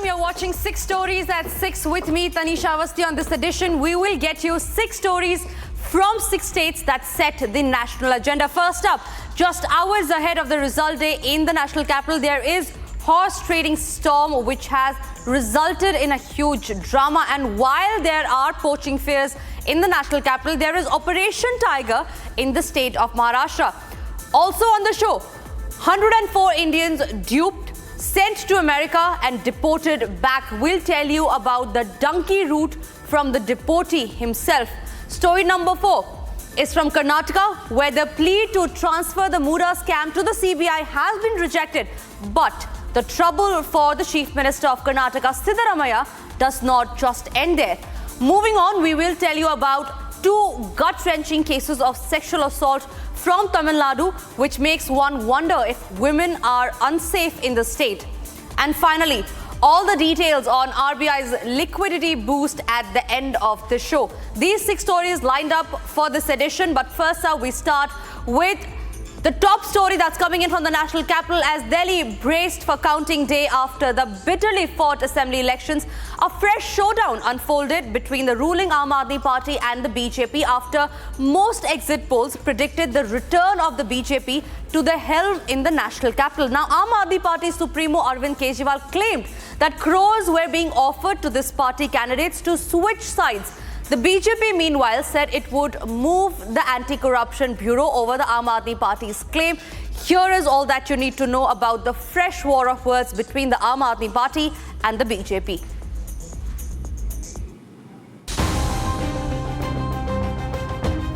You're watching 6 Stories at 6 with me, Tanisha Avasti. On this edition, we will get you 6 stories from 6 states that set the national agenda. First up, just hours ahead of the result day in the national capital, there is horse trading storm which has resulted in a huge drama. And while there are poaching fears in the national capital, there is Operation Tiger in the state of Maharashtra. Also on the show, 104 Indians duped, sent to America and deported back. We'll tell you about the donkey route from the deportee himself. Story number 4 is from Karnataka, where the plea to transfer the Mura scam to the CBI has been rejected. But the trouble for the Chief Minister of Karnataka, Siddaramaiah, does not just end there. Moving on, we will tell you about 2 gut-wrenching cases of sexual assault from Tamil Nadu, which makes one wonder if women are unsafe in the state. And finally, all the details on RBI's liquidity boost at the end of the show. These 6 stories lined up for this edition, but first up, we start with the top story that's coming in from the national capital as Delhi braced for counting day after the bitterly fought assembly elections. A fresh showdown unfolded between the ruling Aam Aadmi Party and the BJP after most exit polls predicted the return of the BJP to the helm in the national capital. Now, Aam Aadmi Party supremo Arvind Kejriwal claimed that crores were being offered to this party candidates to switch sides. The BJP, meanwhile, said it would move the Anti-Corruption Bureau over the Aam Aadmi Party's claim. Here is all that you need to know about the fresh war of words between the Aam Aadmi Party and the BJP.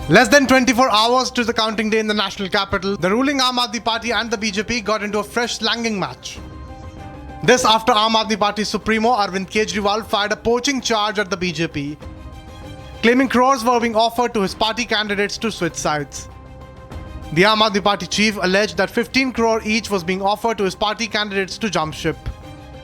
Less than 24 hours to the counting day in the national capital, the ruling Aam Aadmi Party and the BJP got into a fresh slanging match. This after Aam Aadmi Party supremo Arvind Kejriwal fired a poaching charge at the BJP, claiming crores were being offered to his party candidates to switch sides. The Aam Aadmi Party chief alleged that 15 crore each was being offered to his party candidates to jump ship.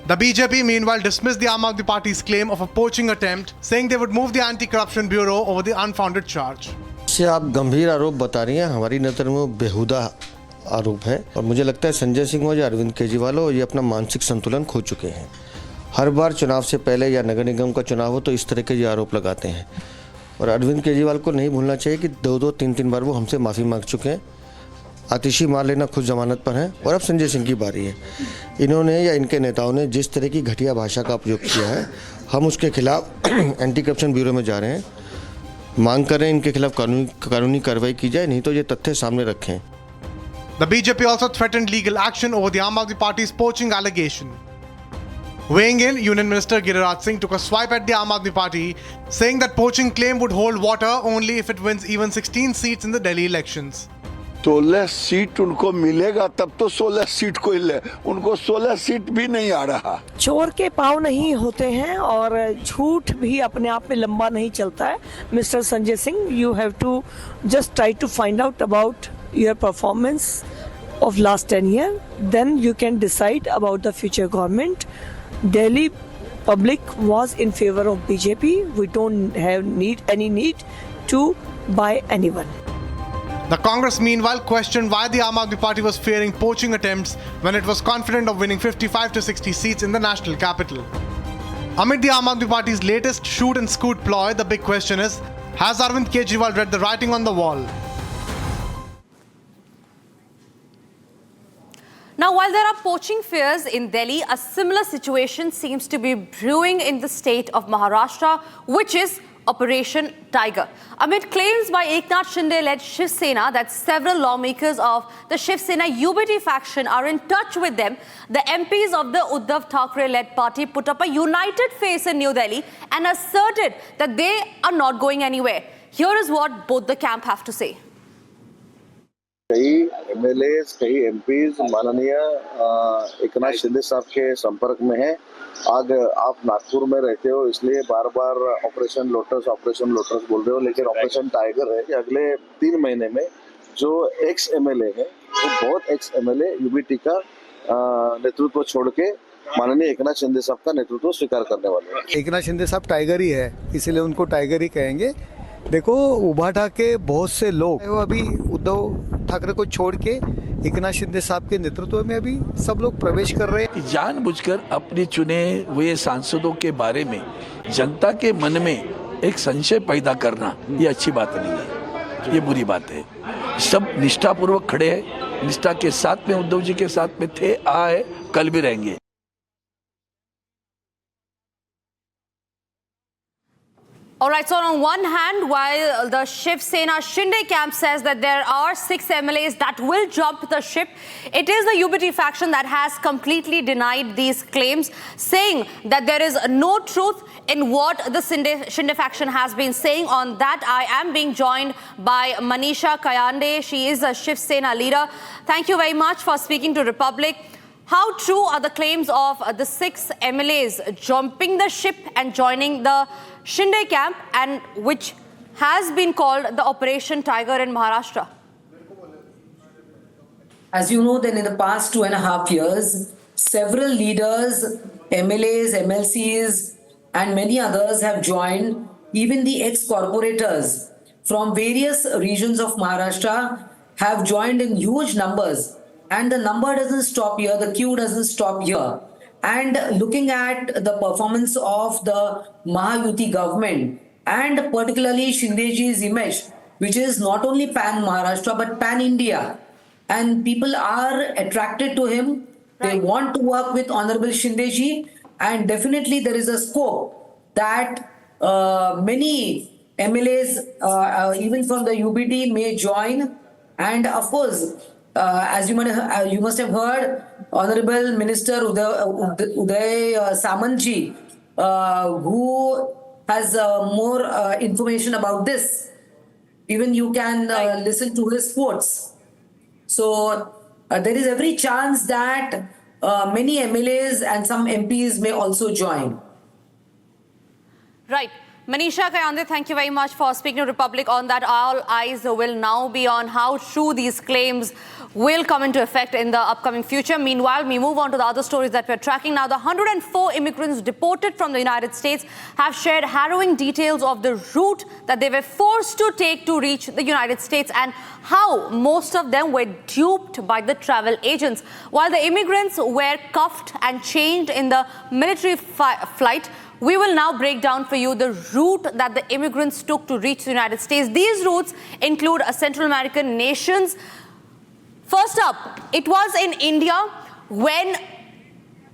The BJP meanwhile dismissed the Aam Aadmi Party's claim of a poaching attempt, saying they would move the Anti-Corruption Bureau over the unfounded charge. से आप गंभीर आरोप बता रही हैं, हमारी नज़र में वो बेहुदा आरोप है और मुझे लगता है संजय सिंह हो या अरविंद केजरीवाल हो, ये अपना मानसिक संतुलन खो चुके हैं। हर बार चुनाव से पहले या नगर निगम का चुनाव हो तो इस तरह के ये आरोप लगाते हैं और अरविंद केजरीवाल को नहीं भूलना चाहिए कि 2-2, 3-3 बार वो हमसे माफ़ी मांग चुके हैं। आतिशी मार लेना खुद जमानत पर है और अब संजय सिंह की बारी है। इन्होंने या इनके नेताओं ने जिस तरह की घटिया भाषा का उपयोग किया है, हम उसके खिलाफ एंटी करप्शन ब्यूरो में जा रहे हैं। मांग कर रहे हैं इनके खिलाफ कानूनी कार्रवाई की जाए, नहीं तो ये तथ्य सामने रखें। The BJP also threatened legal action over the Aam Aadmi Party's poaching allegation. Weighing in, Union Minister Giriraj Singh took a swipe at the Aam Aadmi Party, saying that poaching claim would hold water only if it wins even 16 seats in the Delhi elections. 16 seat उनको मिलेगा तब तो 16 seat को ही ले, उनको 16 seat भी नहीं आ रहा। चोर के पाँव नहीं होते हैं और झूठ भी अपने आप में लंबा नहीं चलता है। Mister Sanjay Singh, you have to just try to find out about your performance of last 10 years, then you can decide about the future government. Delhi public was in favor of BJP. We don't have any need to buy anyone. The Congress meanwhile questioned why the Aam Aadmi Party was fearing poaching attempts when it was confident of winning 55 to 60 seats in the national capital. Amid the Aam Aadmi Party's latest shoot and scoot ploy, the big question is, has Arvind Kejriwal read the writing on the wall? Now, while there are poaching fears in Delhi, a similar situation seems to be brewing in the state of Maharashtra, which is Operation Tiger. Amid claims by Eknath Shinde-led Shiv Sena that several lawmakers of the Shiv Sena UBT faction are in touch with them, the MPs of the Uddhav Thackeray-led party put up a united face in New Delhi and asserted that they are not going anywhere. Here is what both the camp have to say. कई MLAs, कई MPs माननीय एकनाथ शिंदे साहब के संपर्क में हैं। आज आप नागपुर में रहते हो इसलिए बार बार ऑपरेशन लोटस बोल रहे हो, लेकिन ऑपरेशन टाइगर है कि अगले 3 महीने में जो एक्स एमएलए है वो बहुत एक्स एमएलए यूबीटी का नेतृत्व छोड़ के माननीय एकनाथ शिंदे साहब का नेतृत्व स्वीकार करने वाले हैं। एकनाथ शिंदे साहब टाइगर ही है, इसीलिए उनको टाइगर ही कहेंगे। देखो उभाटा के बहुत से लोग वो अभी उद्धव ठाकरे को छोड़ के एकनाथ शिंदे साहब के नेतृत्व में अभी सब लोग प्रवेश कर रहे हैं। जानबूझकर अपने चुने हुए सांसदों के बारे में जनता के मन में एक संशय पैदा करना ये अच्छी बात नहीं है, ये बुरी बात है। सब निष्ठापूर्वक खड़े हैं, निष्ठा के साथ में उद्धव जी के साथ में थे, आए, कल भी रहेंगे। All right, so on one hand, while the Shiv Sena Shinde camp says that there are 6 MLAs that will jump the ship, it is the UBT faction that has completely denied these claims, saying that there is no truth in what the Shinde faction has been saying. On that, I am being joined by Manisha Kayande. She is a Shiv Sena leader. Thank you very much for speaking to Republic. How true are the claims of the 6 MLAs jumping the ship and joining the Shinde camp, and which has been called the Operation Tiger in Maharashtra? As you know, then in the past 2.5 years, several leaders, MLAs, MLCs, and many others have joined. Even the ex-corporators from various regions of Maharashtra have joined in huge numbers. And the number doesn't stop here, the queue doesn't stop here. And looking at the performance of the Mahayuti government, and particularly Shindeji's image, which is not only pan-Maharashtra but pan-India, and people are attracted to him. Right. They want to work with Honorable Shindeji, and definitely there is a scope that many MLAs, even from the UBT, may join. And of course, as you must have heard, Honorable Minister Uday Samantji, who has more information about this. Even you can listen to his quotes. So there is every chance that many MLAs and some MPs may also join. Right. Manisha Kayande, thank you very much for speaking to Republic on that. All eyes will now be on how true these claims will come into effect in the upcoming future. Meanwhile, we move on to the other stories that we're tracking now. The 104 immigrants deported from the United States have shared harrowing details of the route that they were forced to take to reach the United States, and how most of them were duped by the travel agents. While the immigrants were cuffed and chained in the military flight, we will now break down for you the route that the immigrants took to reach the United States. These routes include Central American nations. First up, it was in India when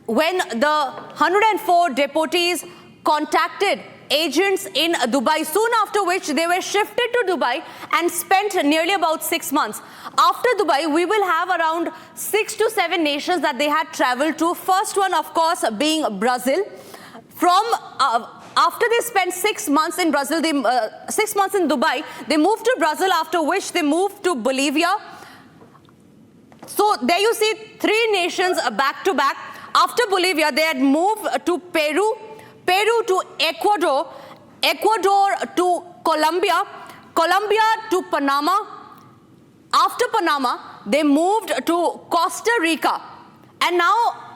the 104 deportees contacted agents in Dubai, soon after which they were shifted to Dubai and spent nearly about 6 months. After Dubai, we will have around 6 to 7 nations that they had traveled to. First one, of course, being Brazil. After they spent 6 months in Brazil, 6 months in Dubai, they moved to Brazil, after which they moved to Bolivia. So there you see 3 nations back to back. After Bolivia, they had moved to Peru, Peru to Ecuador, Ecuador to Colombia, Colombia to Panama. After Panama, they moved to Costa Rica. And now,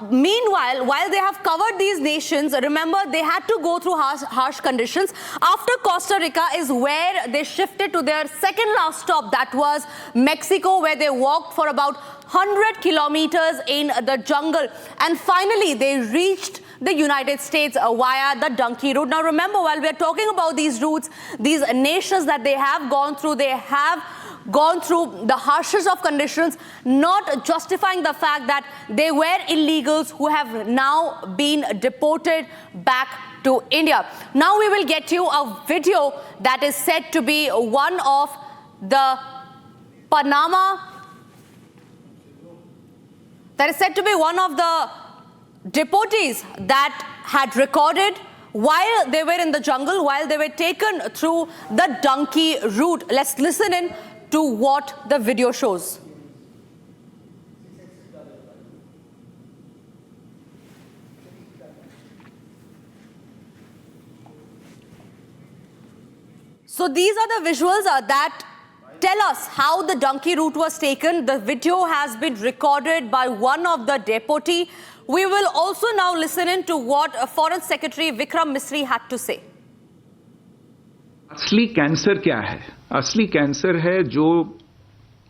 meanwhile, while they have covered these nations, remember, they had to go through harsh conditions. After Costa Rica is where they shifted to their second last stop, that was Mexico, where they walked for about 100 kilometers in the jungle. And finally, they reached the United States via the donkey route. Now, remember, while we're talking about these routes, these nations that they have gone through, they have gone through the harshest of conditions, not justifying the fact that they were illegals who have now been deported back to India. Now we will get you a video that is said to be one of the deportees that had recorded while they were in the jungle, while they were taken through the donkey route. Let's listen in to what the video shows. So these are the visuals that tell us how the donkey route was taken. The video has been recorded by one of the deportee. We will also now listen in to what Foreign Secretary Vikram Misri had to say. असली cancer क्या है? असली cancer है जो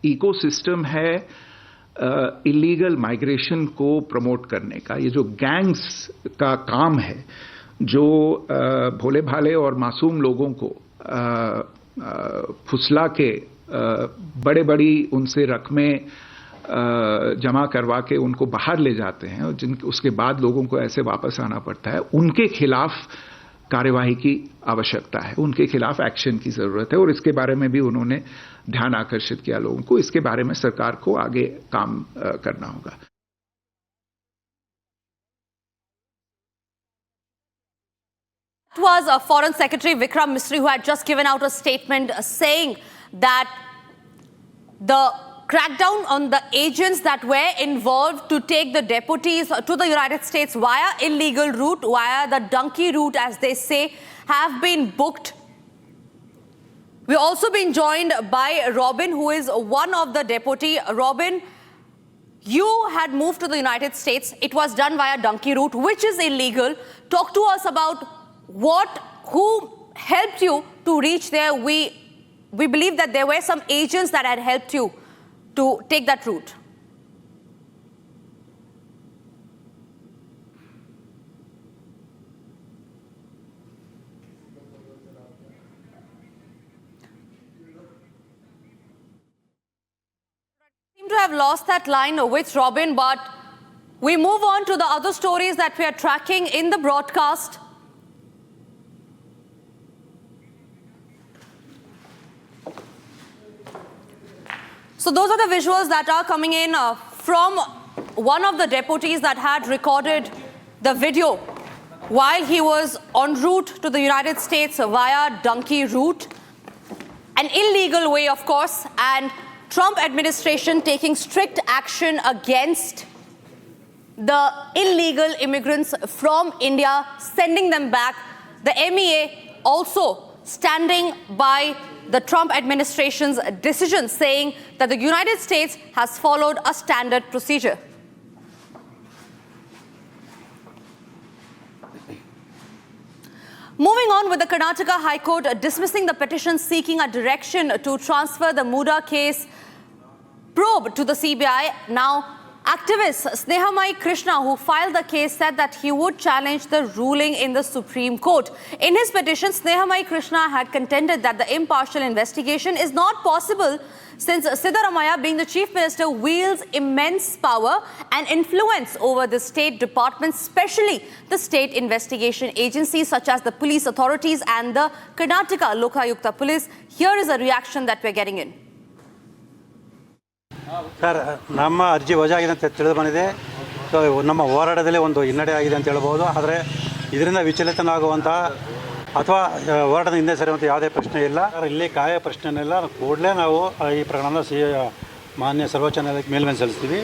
ecosystem है illegal migration को promote करने का। ये जो गैंग्स का काम है, जो भोले भाले और मासूम लोगों को फुसला के बड़े बड़ी उनसे रकमें जमा करवा के उनको बाहर ले जाते हैं और उसके बाद लोगों को ऐसे वापस आना पड़ता है, उनके खिलाफ कार्यवाही की आवश्यकता है, उनके खिलाफ एक्शन की जरूरत है। और इसके बारे में भी उन्होंने ध्यान आकर्षित किया लोगों को। इसके बारे में सरकार को आगे काम करना होगा। It was Foreign Secretary Vikram Misri who had just given out a statement saying that the crackdown on the agents that were involved to take the deputies to the United States via illegal route, via the donkey route as they say, have been booked. We've also been joined by Robin, who is one of the deputy. Robin, you had moved to the United States. It was done via donkey route, which is illegal. Talk to us about who helped you to reach there. We believe that there were some agents that had helped you to take that route. Seem to have lost that line with Robin, but we move on to the other stories that we are tracking in the broadcast. So those are the visuals that are coming in from one of the deputies that had recorded the video while he was en route to the United States via donkey route. An illegal way, of course, and Trump administration taking strict action against the illegal immigrants from India, sending them back. The MEA also standing by the Trump administration's decision, saying that the United States has followed a standard procedure. Moving on with the Karnataka High Court dismissing the petition seeking a direction to transfer the Muda case probe to the CBI. Now, activist Snehamai Krishna, who filed the case, said that he would challenge the ruling in the Supreme Court. In his petition, Snehamai Krishna had contended that the impartial investigation is not possible since Siddaramaiah, being the Chief Minister, wields immense power and influence over the state departments, especially the state investigation agencies such as the police authorities and the Karnataka Lokayukta police. Here is a reaction that we're getting in. Sir, ನಮ್ಮ ಅರ್ಜಿ ವಜಾಗಿದೆ ಅಂತ ತಿಳಿದು ಬಂದಿದೆ. So ನಮ್ಮ ಹೋರಾಟದಲ್ಲಿ ಒಂದು ಹಿನ್ನಡೆ ಆಗಿದೆ ಅಂತ ಹೇಳ್ಬೋದು. ಆದರೆ ಇದರಿಂದ ವಿಚಲಿತನಾಗುವಂತಹ ಅಥವಾ ಹೋರಾಟದ ಹಿಂದೆ ಸರಿಯುವಂಥ ಯಾವುದೇ ಪ್ರಶ್ನೆ ಇಲ್ಲ. ಇಲ್ಲಿ ಕಾಯ ಪ್ರಶ್ನೆನಿಲ್ಲ. ಕೂಡಲೇ ನಾವು ಈ ಪ್ರಕರಣನ ಮಾನ್ಯ ಸರ್ವೋಚ್ಚ ನ್ಯಾಯಾಲಯಕ್ಕೆ ಮೇಲ್ಮನವಿ ಸಲ್ಲಿಸ್ತೀವಿ.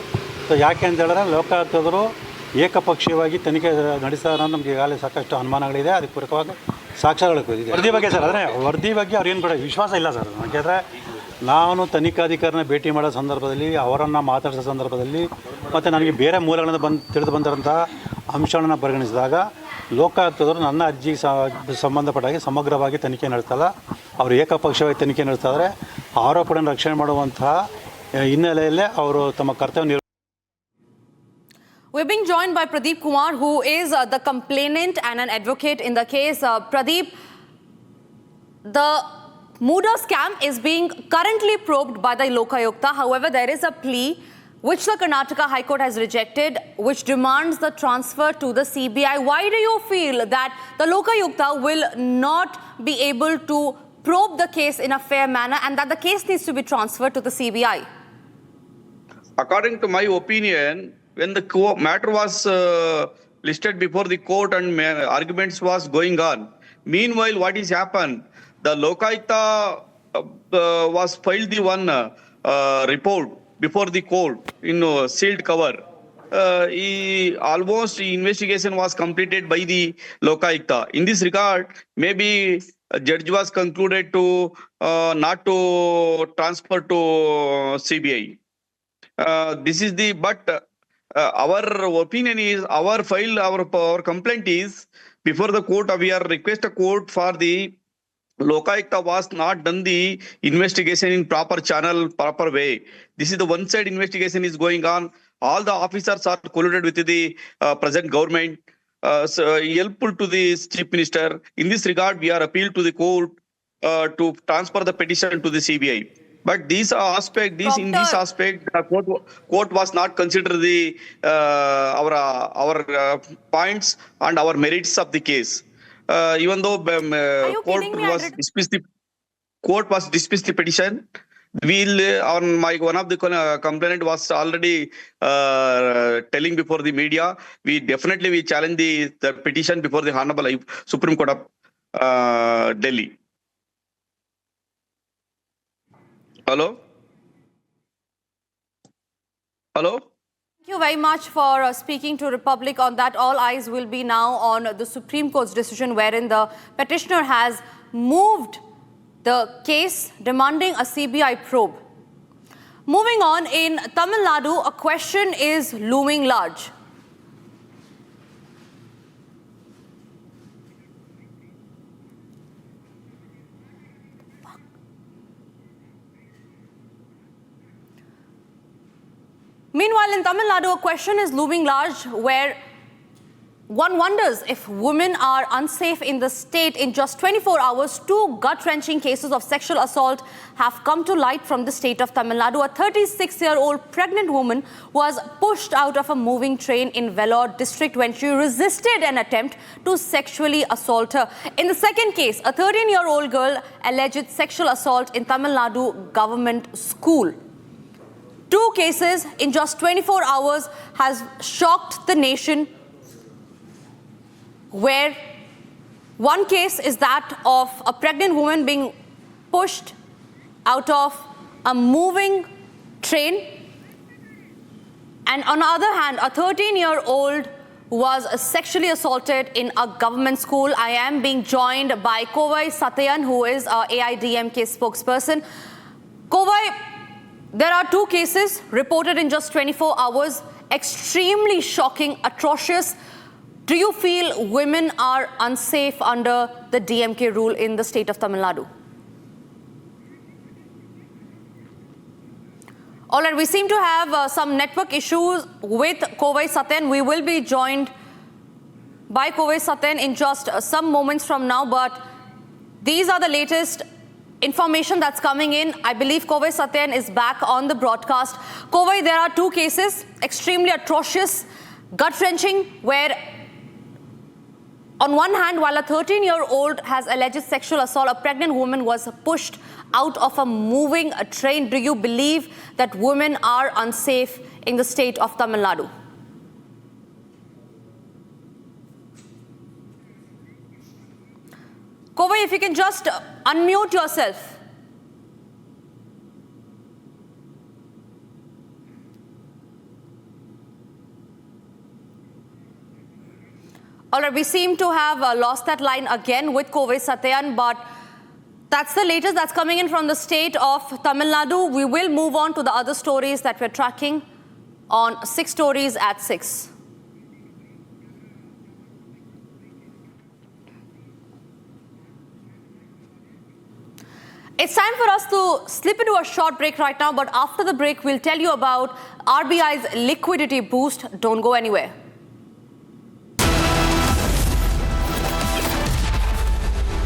ಸೊ ಯಾಕೆ ಅಂತ ಹೇಳಿದ್ರೆ ಲೋಕಾಯುಕ್ತರು ಏಕಪಕ್ಷೀಯವಾಗಿ ತನಿಖೆ ನಡೆಸ್ತಾರೆ ಅನ್ನೋ ನಮಗೆ ಈಗಾಗಲೇ ಸಾಕಷ್ಟು ಅನುಮಾನಗಳಿದೆ. ಅದಕ್ಕೆ ಪೂರಕವಾಗಿ ಸಾಕ್ಷ್ಯಗಳು ಇದೆ. ವರದಿ ಬಗ್ಗೆ ಸರ್, ಆದರೆ ವರದಿ ಬಗ್ಗೆ ಅವ್ರೇನು ಕೂಡ ವಿಶ್ವಾಸ ಇಲ್ಲ ಸರ್. ಯಾಕೆಂದರೆ ನಾನು ತನಿಖಾಧಿಕಾರಿನ ಭೇಟಿ ಮಾಡೋ ಸಂದರ್ಭದಲ್ಲಿ, ಅವರನ್ನು ಮಾತಾಡಿಸೋ ಸಂದರ್ಭದಲ್ಲಿ ಮತ್ತು ನನಗೆ ಬೇರೆ ಮೂಲಗಳಿಂದ ತಿಳಿದು ಬಂದಿರೋಂಥ ಅಂಶಗಳನ್ನು ಪರಿಗಣಿಸಿದಾಗ ಲೋಕಾಯುಕ್ತರು ನನ್ನ ಅರ್ಜಿಗೆ ಸಂಬಂಧಪಟ್ಟಾಗಿ ಸಮಗ್ರವಾಗಿ ತನಿಖೆ ನಡೆಸ್ತಲ್ಲ. ಅವರು ಏಕಪಕ್ಷವಾಗಿ ತನಿಖೆ ನಡೆಸ್ತಾ ಇದ್ದಾರೆ. ಆರೋಪಗಳನ್ನು ರಕ್ಷಣೆ ಮಾಡುವಂತಹ ಹಿನ್ನೆಲೆಯಲ್ಲೇ ಅವರು ತಮ್ಮ ಕರ್ತವ್ಯ We're being joined by Pradeep Kumar, who is the complainant and an advocate in the case. Pradeep, the Muda scam is being currently probed by the Lokayukta. However, there is a plea which the Karnataka High Court has rejected, which demands the transfer to the CBI. Why do you feel that the Lokayukta will not be able to probe the case in a fair manner and that the case needs to be transferred to the CBI? According to my opinion, when the matter was listed before the court and arguments was going on, meanwhile, what is happened? The Lokayukta was filed the one report before the court in sealed cover. Almost investigation was completed by the Lokayukta. In this regard, maybe a judge was concluded to not to transfer to CBI. This is the our opinion is our complaint is before the court. We are request a court for the Lokayukta was not done the investigation in proper channel, proper way. This is the one-side investigation is going on. All the officers are colluded with the present government. So helpful to the chief minister. In this regard, we are appealed to the court to transfer the petition to the CBI. But these aspect, in this aspect, the court was not consider the our points and our merits of the case. Even though court was dismissed the petition, on one of the complainant was already telling before the media, we challenge the petition before the Honorable Supreme Court of Delhi. Hello? Hello? Thank you very much for speaking to Republic on that. All eyes will be now on the Supreme Court's decision wherein the petitioner has moved the case demanding a CBI probe. Moving on, in Tamil Nadu, a question is looming large. Meanwhile, in Tamil Nadu, a question is looming large where one wonders if women are unsafe in the state. In just 24 hours, 2 gut-wrenching cases of sexual assault have come to light from the state of Tamil Nadu. A 36-year-old pregnant woman was pushed out of a moving train in Vellore district when she resisted an attempt to sexually assault her. In the second case, a 13-year-old girl alleged sexual assault in Tamil Nadu government school. 2 cases in just 24 hours has shocked the nation, where one case is that of a pregnant woman being pushed out of a moving train, and on the other hand, a 13-year-old was sexually assaulted in a government school. I am being joined by Kovai Satyan, who is a AIDMK spokesperson. Kovai, there are 2 cases reported in just 24 hours, extremely shocking, atrocious. Do you feel women are unsafe under the DMK rule in the state of Tamil Nadu? All right, we seem to have some network issues with Kovai Satyan. We will be joined by Kovai Satyan in just some moments from now, but these are the latest information that's coming in. I believe Kovai Satyan is back on the broadcast. Kovai, there are 2 cases, extremely atrocious, gut-wrenching, where on one hand, while a 13-year-old has alleged sexual assault, a pregnant woman was pushed out of a moving train. Do you believe that women are unsafe in the state of Tamil Nadu? Kovai, if you can just unmute yourself. All right, we seem to have lost that line again with Kovai Satyan, but that's the latest that's coming in from the state of Tamil Nadu. We will move on to the other stories that we're tracking on 6 Stories at 6. It's time for us to slip into a short break right now, but after the break, we'll tell you about RBI's liquidity boost. Don't go anywhere.